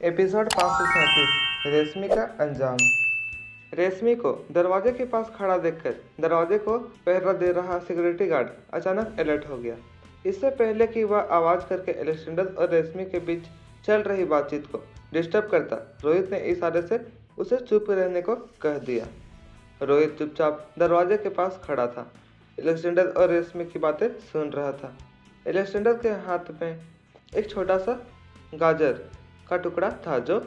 Episode 537 रेशमी का अंजाम। रेशमी को दरवाजे के पास खड़ा देखकर दरवाजे को पहरा दे रहा सिक्योरिटी गार्ड अचानक अलर्ट हो गया। इससे पहले कि वह आवाज करके एलेक्जेंडर और रेशमी के बीच चल रही बातचीत को डिस्टर्ब करता, रोहित ने इशारे से उसे चुप रहने को कह दिया। रोहित चुपचाप दरवाजे के पास खड़ा था, एलेक्जेंडर और रेशमी की बातें सुन रहा था। एलेक्जेंडर के हाथ में एक छोटा सा गाजर का टुकड़ा था जो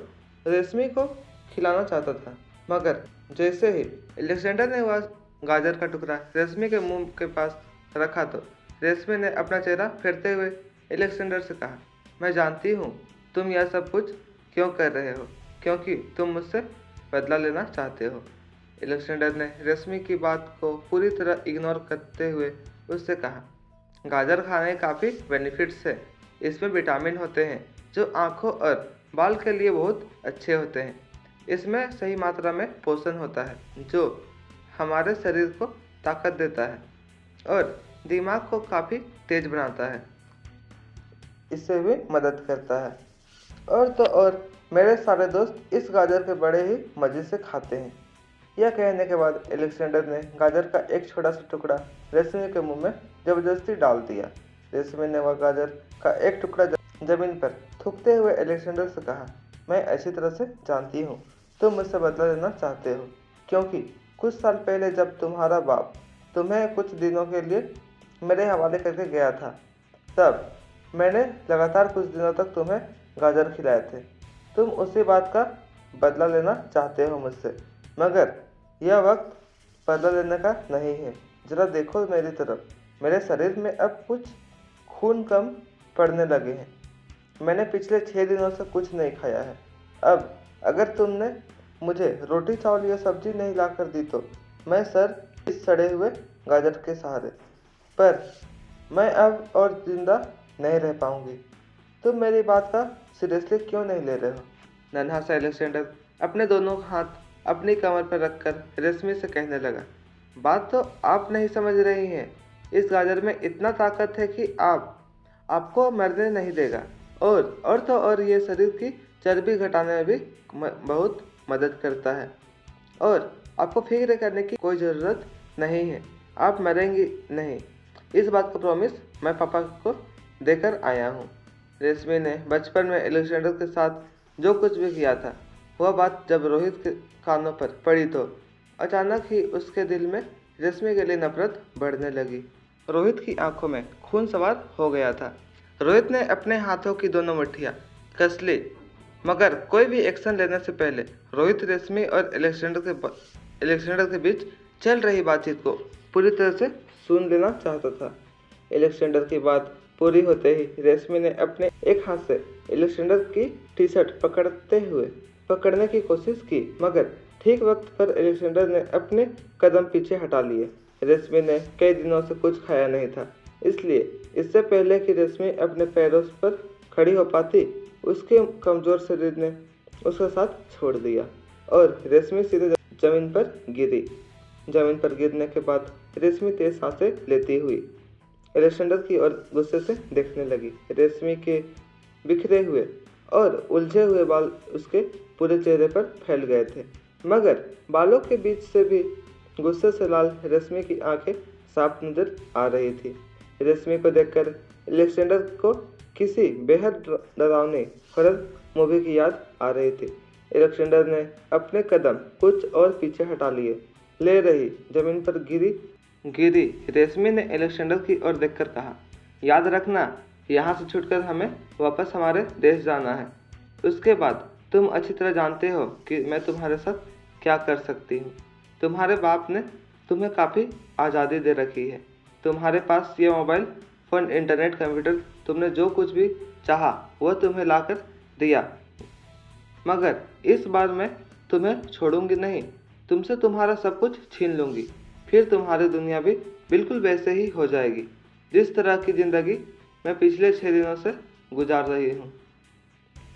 रेशमी को खिलाना चाहता था, मगर जैसे ही एलेक्जेंडर ने वह गाजर का टुकड़ा रेशमी के मुंह के पास रखा तो रेशमी ने अपना चेहरा फेरते हुए एलेक्जेंडर से कहा, मैं जानती हूँ तुम यह सब कुछ क्यों कर रहे हो, क्योंकि तुम मुझसे बदला लेना चाहते हो। एलेक्जेंडर ने रेशमी की बात को पूरी तरह इग्नोर करते हुए उससे कहा, गाजर खाने के काफ़ी बेनिफिट्स है। इसमें विटामिन होते हैं जो आँखों और बाल के लिए बहुत अच्छे होते हैं। इसमें सही मात्रा में पोषण होता है जो हमारे शरीर को ताकत देता है और दिमाग को काफ़ी तेज बनाता है। इससे भी मदद करता है। और तो और मेरे सारे दोस्त इस गाजर के बड़े ही मज़े से खाते हैं। यह कहने के बाद एलेक्जेंडर ने गाजर का एक छोटा सा टुकड़ा रेशमी के मुंह में ज़बरदस्ती डाल दिया। रेशमी ने वह गाजर का एक टुकड़ा जमीन पर थूकते हुए एलेक्जेंडर से कहा, मैं अच्छी तरह से जानती हूँ तुम मुझसे बदला लेना चाहते हो, क्योंकि कुछ साल पहले जब तुम्हारा बाप तुम्हें कुछ दिनों के लिए मेरे हवाले करके गया था, तब मैंने लगातार कुछ दिनों तक तुम्हें गाजर खिलाए थे। तुम उसी बात का बदला लेना चाहते हो मुझसे, मगर यह वक्त बदला लेने का नहीं है। जरा देखो मेरी तरफ, मेरे शरीर में अब कुछ खून कम पड़ने लगे हैं। मैंने पिछले 6 दिनों से कुछ नहीं खाया है। अब अगर तुमने मुझे रोटी चावल या सब्जी नहीं ला कर दी तो मैं सर इस सड़े हुए गाजर के सहारे, पर मैं अब और जिंदा नहीं रह पाऊंगी। तुम मेरी बात का सीरियसली क्यों नहीं ले रहे हो? नन्हा सा एलेक्जेंडर अपने दोनों हाथ अपनी कमर पर रखकर रेशमी से कहने लगा, बात तो आप नहीं समझ रही हैं। इस गाजर में इतना ताकत है कि आपको मरने नहीं देगा और तो और ये शरीर की चर्बी घटाने में भी बहुत मदद करता है और आपको फिक्र करने की कोई ज़रूरत नहीं है। आप मरेंगी नहीं, इस बात का प्रॉमिस मैं पापा को देकर आया हूँ। रेशमी ने बचपन में एलेक्जेंडर के साथ जो कुछ भी किया था, वह बात जब रोहित के कानों पर पड़ी तो अचानक ही उसके दिल में रेशमी के लिए नफरत बढ़ने लगी। रोहित की आंखों में खून सवार हो गया था। रोहित ने अपने हाथों की दोनों मुट्ठियां कस ली, मगर कोई भी एक्शन लेने से पहले रोहित रेशमी और एलेक्जेंडर के बीच चल रही बातचीत को पूरी तरह से सुन लेना चाहता था। एलेक्जेंडर की बात पूरी होते ही रेशमी ने अपने एक हाथ से एलेक्जेंडर की टी शर्ट पकड़ने की कोशिश की, मगर ठीक वक्त पर एलेक्जेंडर ने अपने कदम पीछे हटा लिए। रेशमी ने कई दिनों से कुछ खाया नहीं था, इसलिए इससे पहले कि रेशमी अपने पैरों पर खड़ी हो पाती, उसके कमजोर शरीर ने उसका साथ छोड़ दिया और रेशमी सीधे जमीन पर गिरी। जमीन पर गिरने के बाद रेशमी तेज सांसें लेती हुई एलेक्जेंडर की ओर गुस्से से देखने लगी। रेशमी के बिखरे हुए और उलझे हुए बाल उसके पूरे चेहरे पर फैल गए थे, मगर बालों के बीच से भी गुस्से से लाल रेशमी की आंखें साफ नजर आ रही थी। रेशमी को देखकर एलेक्जेंडर को किसी बेहद डरावनी हॉरर मूवी की याद आ रही थी। एलेक्जेंडर ने अपने कदम कुछ और पीछे हटा लिए। ले रही जमीन पर गिरी रेशमी ने एलेक्जेंडर की ओर देखकर कहा, याद रखना, यहाँ से छूटकर हमें वापस हमारे देश जाना है। उसके बाद तुम अच्छी तरह जानते हो कि मैं तुम्हारे साथ क्या कर सकती हूँ। तुम्हारे बाप ने तुम्हें काफ़ी आज़ादी दे रखी है। तुम्हारे पास ये मोबाइल फ़ोन, इंटरनेट, कंप्यूटर, तुमने जो कुछ भी चाहा वह तुम्हें लाकर दिया, मगर इस बार मैं तुम्हें छोड़ूंगी नहीं। तुमसे तुम्हारा सब कुछ छीन लूँगी, फिर तुम्हारी दुनिया भी बिल्कुल वैसे ही हो जाएगी जिस तरह की ज़िंदगी मैं पिछले 6 दिनों से गुजार रही हूँ।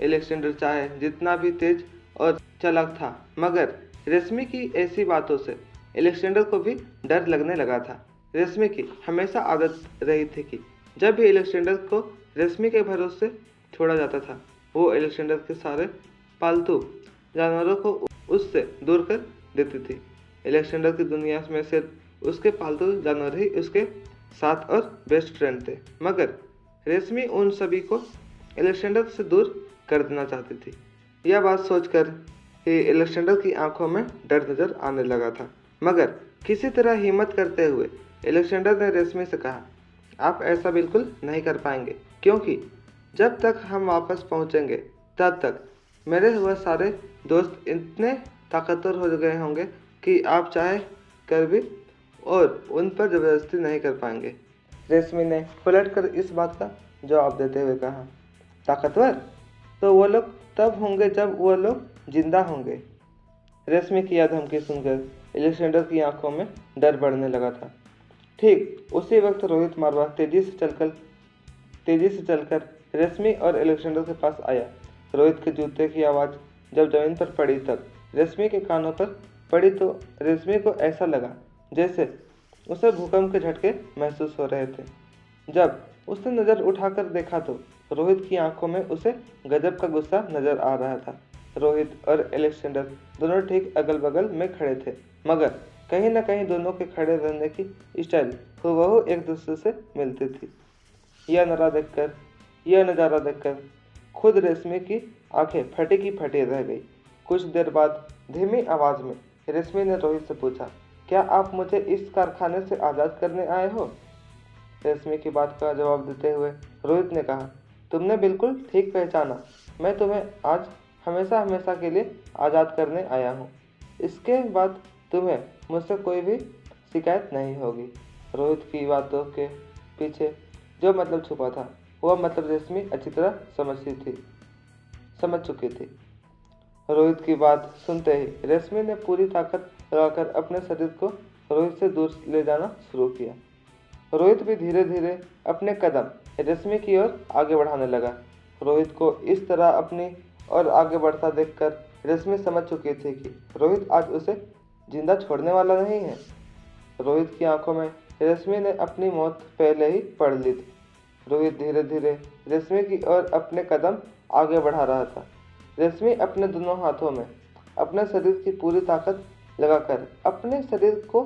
एलेक्जेंडर चाहे जितना भी तेज और चालाक था, मगर रेशमी की ऐसी बातों से एलेक्जेंडर को भी डर लगने लगा था। रेशमी की हमेशा आदत रही थी कि जब भी एलेक्जेंडर को रेशमी के भरोसे छोड़ा जाता था, वो अलेक्जेंडर के सारे पालतू जानवरों को उससे दूर कर देती थी। अलेक्जेंडर की दुनिया में सिर्फ उसके पालतू जानवर ही उसके साथ और बेस्ट फ्रेंड थे, मगर रेशमी उन सभी को अलेक्जेंडर से दूर कर देना चाहती थी। यह बात सोचकर ही अलेक्जेंडर की आंखों में डर नजर आने लगा था, मगर किसी तरह हिम्मत करते हुए अलेक्जेंडर ने रेशमी से कहा, आप ऐसा बिल्कुल नहीं कर पाएंगे, क्योंकि जब तक हम वापस पहुंचेंगे तब तक मेरे हुए सारे दोस्त इतने ताकतवर हो गए होंगे कि आप चाहे कर भी और उन पर जबरदस्ती नहीं कर पाएंगे। रेशमी ने पलटकर इस बात का जवाब देते हुए कहा, ताकतवर तो वो लोग तब होंगे जब वो लोग जिंदा होंगे। रेशमी की यह धमकी सुनकर अलेक्जेंडर की आंखों में डर बढ़ने लगा था। ठीक उसी वक्त रोहित मारवा तेजी से चलकर रेशमी और अलेक्जेंडर के पास आया। रोहित के जूते की आवाज़ जब जमीन पर पड़ी तब रेशमी के कानों पर पड़ी तो रेशमी को ऐसा लगा जैसे उसे भूकंप के झटके महसूस हो रहे थे। जब उसने नज़र उठाकर देखा तो रोहित की आंखों में उसे गजब का गुस्सा नजर आ रहा था। रोहित और अलेक्जेंडर दोनों ठीक अगल बगल में खड़े थे, मगर कहीं न कहीं दोनों के खड़े रहने की स्टाइल हूबहू एक दूसरे से मिलती थी। यह नज़ारा देखकर खुद रेशमी की आंखें फटी की फटी रह गई। कुछ देर बाद धीमी आवाज में रेशमी ने रोहित से पूछा, क्या आप मुझे इस कारखाने से आज़ाद करने आए हो? रेशमी की बात का जवाब देते हुए रोहित ने कहा, तुमने बिल्कुल ठीक पहचाना, मैं तुम्हें आज हमेशा हमेशा के लिए आज़ाद करने आया हूँ। इसके बाद तुम्हें मुझसे कोई भी शिकायत नहीं होगी। रोहित की बातों के पीछे जो मतलब छुपा था वह मतलब रेशमी अच्छी तरह समझ चुकी थी। रोहित की बात सुनते ही रेशमी ने पूरी ताकत लगाकर अपने शरीर को रोहित से दूर ले जाना शुरू किया। रोहित भी धीरे धीरे अपने कदम रेशमी की ओर आगे बढ़ाने लगा। रोहित को इस तरह अपनी और आगे बढ़ता देखकर रेशमी समझ चुकी थी कि रोहित आज उसे जिंदा छोड़ने वाला नहीं है। रोहित की आंखों में रेशमी ने अपनी मौत पहले ही पढ़ ली थी। रोहित धीरे धीरे रेशमी की ओर अपने कदम आगे बढ़ा रहा था। रेशमी अपने दोनों हाथों में अपने शरीर की पूरी ताकत लगाकर अपने शरीर को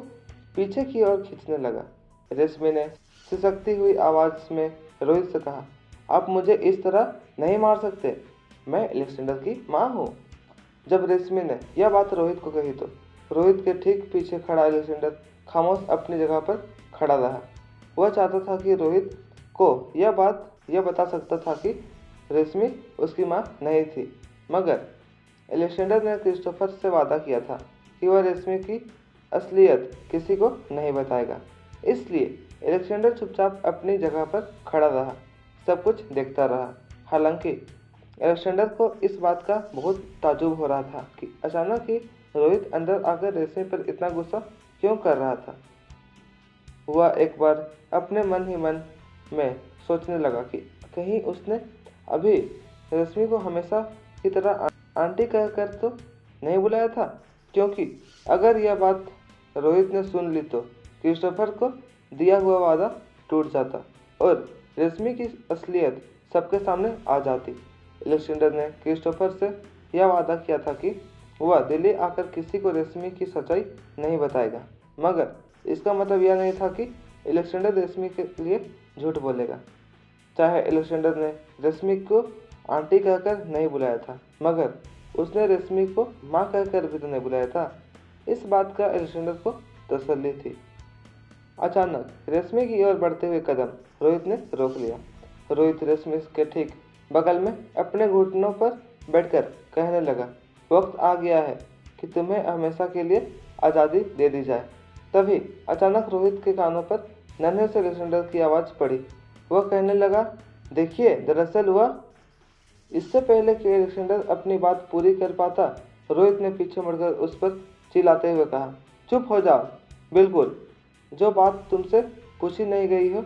पीछे की ओर खींचने लगा। रेशमी ने सिसकती हुई आवाज में रोहित से कहा, आप मुझे इस तरह नहीं मार सकते, मैं अलेक्जेंडर की माँ हूँ। जब रेशमी ने यह बात रोहित को कही तो रोहित के ठीक पीछे खड़ा अलेक्जेंडर खामोश अपनी जगह पर खड़ा रहा। वह चाहता था कि रोहित को यह बता सकता था कि रेशमी उसकी माँ नहीं थी, मगर अलेक्जेंडर ने क्रिस्टोफर से वादा किया था कि वह रेशमी की असलियत किसी को नहीं बताएगा। इसलिए अलेक्जेंडर चुपचाप अपनी जगह पर खड़ा रहा, सब कुछ देखता रहा। हालांकि अलेक्जेंडर को इस बात का बहुत ताज्जुब हो रहा था कि अचानक ही रोहित अंदर आकर रेशमी पर इतना गुस्सा क्यों कर रहा था। वह एक बार अपने मन ही मन में सोचने लगा कि कहीं उसने अभी रेशमी को हमेशा की तरह आंटी कहकर तो नहीं बुलाया था, क्योंकि अगर यह बात रोहित ने सुन ली तो क्रिस्टोफर को दिया हुआ वादा टूट जाता और रेशमी की असलियत सबके सामने आ जाती। अलेक्जेंडर ने क्रिस्टोफर से यह वादा किया था कि वह दिल्ली आकर किसी को रेशमी की सच्चाई नहीं बताएगा, मगर इसका मतलब यह नहीं था कि अलेक्जेंडर रेशमी के लिए झूठ बोलेगा। चाहे अलेक्जेंडर ने रेशमी को आंटी कहकर नहीं बुलाया था, मगर उसने रेशमी को माँ कहकर भी तो नहीं बुलाया था। इस बात का अलेक्जेंडर को तसल्ली थी। अचानक रेशमी की ओर बढ़ते हुए कदम रोहित ने रोक लिया। रोहित रेशमी के ठीक बगल में अपने घुटनों पर बैठकर कहने लगा, वक्त आ गया है कि तुम्हें हमेशा के लिए आज़ादी दे दी जाए। तभी अचानक रोहित के कानों पर नन्हे से अलेक्जेंडर की आवाज़ पड़ी। वह कहने लगा, देखिए, दरअसल वह। इससे पहले कि अलेक्जेंडर अपनी बात पूरी कर पाता, रोहित ने पीछे मुड़कर उस पर चिल्लाते हुए कहा, चुप हो जाओ, बिल्कुल। जो बात तुमसे पूछी नहीं गई हो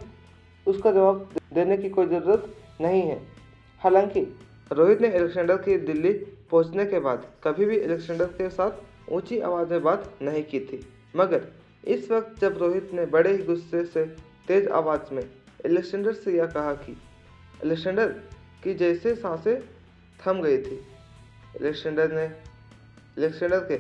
उसका जवाब देने की कोई ज़रूरत नहीं है। हालांकि रोहित ने अलेक्जेंडर की दिल्ली पहुंचने के बाद कभी भी अलेक्जेंडर के साथ ऊंची आवाज़ में बात नहीं की थी, मगर इस वक्त जब रोहित ने बड़े ही गुस्से से तेज आवाज़ में अलेक्जेंडर से यह कहा कि अलेक्जेंडर की जैसे सांसें थम गई थी। एलेक्जेंडर के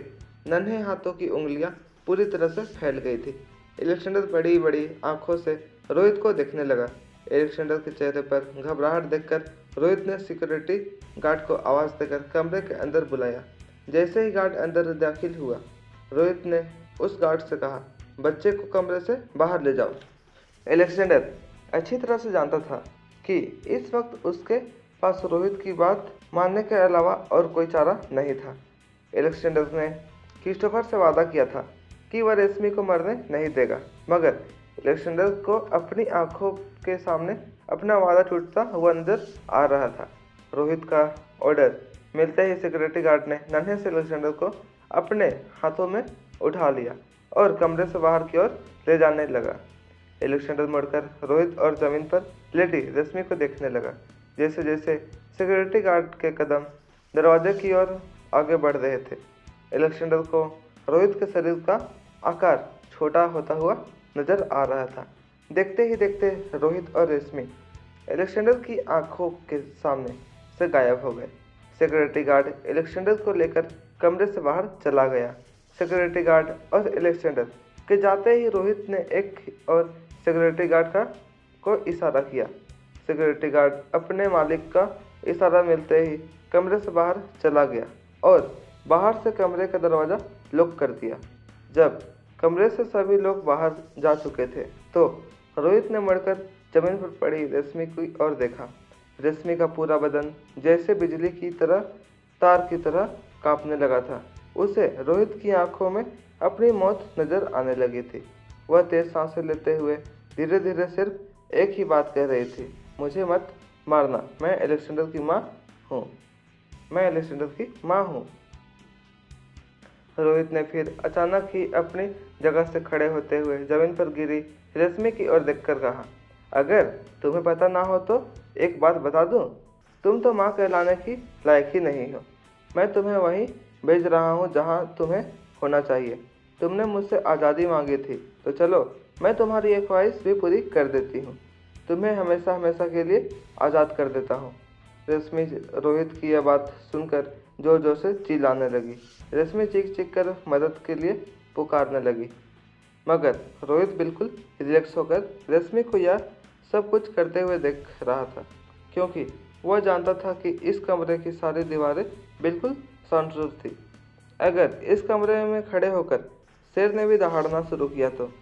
नन्हे हाथों की उंगलियां पूरी तरह से फैल गई थी। एलेक्जेंडर बड़ी बड़ी आंखों से रोहित को देखने लगा। एलेक्जेंडर के चेहरे पर घबराहट देखकर रोहित ने सिक्योरिटी गार्ड को आवाज़ देकर कमरे के अंदर बुलाया। जैसे ही गार्ड अंदर दाखिल हुआ, रोहित ने उस गार्ड से कहा, बच्चे को कमरे से बाहर ले जाओ। एलेक्जेंडर अच्छी तरह से जानता था कि इस वक्त उसके पास रोहित की बात मानने के अलावा और कोई चारा नहीं था। एलेक्जेंडर ने क्रिस्टोफर से वादा किया था कि वह रेशमी को मरने नहीं देगा, मगर एलेक्जेंडर को अपनी आंखों के सामने अपना वादा टूटता हुआ नजर आ रहा था। रोहित का ऑर्डर मिलते ही सिक्योरिटी गार्ड ने नन्हे से एलेक्जेंडर को अपने हाथों में उठा लिया और कमरे से बाहर की ओर ले जाने लगा। एलेक्जेंडर मुड़कर रोहित और जमीन पर लेटी रेशमी को देखने लगा। जैसे जैसे सिक्योरिटी गार्ड के कदम दरवाजे की ओर आगे बढ़ रहे थे, एलेक्जेंडर को रोहित के शरीर का आकार छोटा होता हुआ नजर आ रहा था। देखते ही देखते रोहित और रेशमी एलेक्जेंडर की आंखों के सामने से गायब हो गए। सिक्योरिटी गार्ड एलेक्जेंडर को लेकर कमरे से बाहर चला गया। सिक्योरिटी गार्ड और एलेक्जेंडर के जाते ही रोहित ने एक और सिक्योरिटी गार्ड को इशारा किया। सिक्योरिटी गार्ड अपने मालिक का इशारा मिलते ही कमरे से बाहर चला गया और बाहर से कमरे का दरवाज़ा लॉक कर दिया। जब कमरे से सभी लोग बाहर जा चुके थे तो रोहित ने मुड़कर जमीन पर पड़ी रेशमी की ओर देखा। रेशमी का पूरा बदन जैसे बिजली की तरह तार की तरह कांपने लगा था। उसे रोहित की आंखों में अपनी मौत नजर आने लगी थी। वह तेज सांसें लेते हुए धीरे धीरे सिर्फ एक ही बात कह रही थी, मुझे मत मारना, मैं एलेक्जेंडर की माँ हूँ, मैं एलेक्जेंडर की माँ हूँ। रोहित ने फिर अचानक ही अपनी जगह से खड़े होते हुए जमीन पर गिरी रेशमी की ओर देखकर कहा, अगर तुम्हें पता ना हो तो एक बात बता दूं, तुम तो माँ कहलाने की लायक ही नहीं हो। मैं तुम्हें वहीं भेज रहा हूँ जहाँ तुम्हें होना चाहिए। तुमने मुझसे आज़ादी मांगी थी, तो चलो मैं तुम्हारी एक ख्वाहिश भी पूरी कर देती हूँ। तुम्हें हमेशा हमेशा के लिए आज़ाद कर देता हूँ। रेशमी रोहित की यह बात सुनकर जोर जोर से चिल्लाने लगी। रेशमी चीख चीख कर मदद के लिए पुकारने लगी, मगर रोहित बिल्कुल रिलैक्स होकर रेशमी को यह सब कुछ करते हुए देख रहा था, क्योंकि वह जानता था कि इस कमरे की सारी दीवारें बिल्कुल साउंडप्रूफ थी। अगर इस कमरे में खड़े होकर शेर ने भी दहाड़ना शुरू किया तो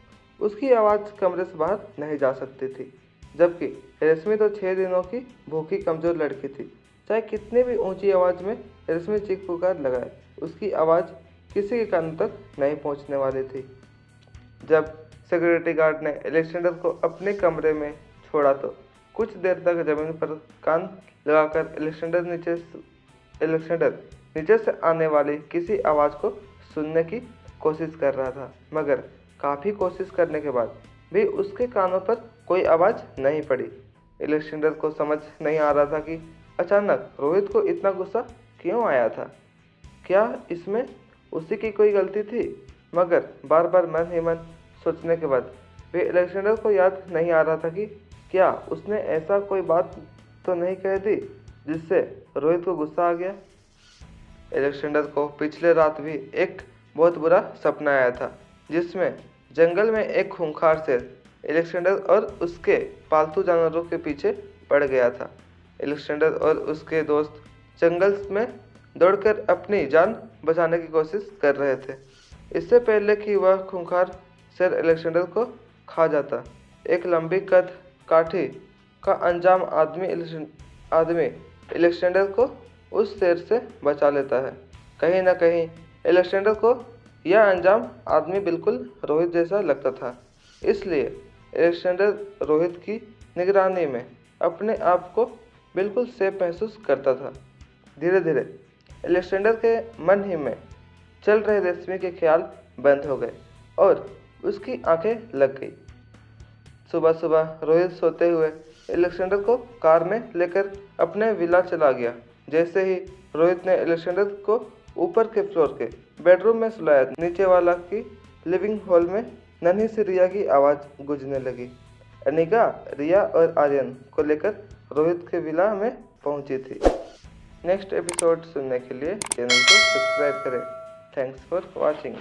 उसकी आवाज़ कमरे से बाहर नहीं जा सकती थी। जबकि रेशमी तो 6 दिनों की भूखी कमज़ोर लड़की थी। चाहे कितनी भी ऊंची आवाज़ में रेशमी चीख पुकार लगाए, उसकी आवाज़ किसी के कान तक नहीं पहुंचने वाली थी। जब सिक्योरिटी गार्ड ने एलेक्जेंडर को अपने कमरे में छोड़ा तो कुछ देर तक जमीन पर कान लगाकर एलेक्जेंडर नीचे से आने वाली किसी आवाज़ को सुनने की कोशिश कर रहा था, मगर काफ़ी कोशिश करने के बाद भी उसके कानों पर कोई आवाज़ नहीं पड़ी। एलेक्जेंडर को समझ नहीं आ रहा था कि अचानक रोहित को इतना गुस्सा क्यों आया था। क्या इसमें उसी की कोई गलती थी? मगर बार बार मन ही मन सोचने के बाद भी एलेक्जेंडर को याद नहीं आ रहा था कि क्या उसने ऐसा कोई बात तो नहीं कह दी जिससे रोहित को गुस्सा आ गया। एलेक्जेंडर को पिछले रात भी एक बहुत बुरा सपना आया था, जिसमें जंगल में एक खूंखार शेर एलेक्जेंडर और उसके पालतू जानवरों के पीछे पड़ गया था। एलेक्जेंडर और उसके दोस्त जंगल में दौड़कर अपनी जान बचाने की कोशिश कर रहे थे। इससे पहले कि वह खूंखार शेर एलेक्जेंडर को खा जाता, एक लंबी कद काठी का अंजाम आदमी एलेक्जेंडर को उस शेर से बचा लेता है। कहीं ना कहीं एलेक्जेंडर को यह अंजाम आदमी बिल्कुल रोहित जैसा लगता था, इसलिए एलेक्जेंडर रोहित की निगरानी में अपने आप को बिल्कुल सेफ महसूस करता था। धीरे धीरे एलेक्जेंडर के मन ही में चल रहे रेशमी के ख्याल बंद हो गए और उसकी आंखें लग गई। सुबह सुबह रोहित सोते हुए एलेक्जेंडर को कार में लेकर अपने विला चला गया। जैसे ही रोहित ने एलेक्जेंडर को ऊपर के फ्लोर के बेडरूम में सुलाया, नीचे वाला की लिविंग हॉल में नन्ही सी रिया की आवाज़ गूंजने लगी। अनिका रिया और आर्यन को लेकर रोहित के विला में पहुंची थी। नेक्स्ट एपिसोड सुनने के लिए चैनल को सब्सक्राइब करें। Thanks for watching.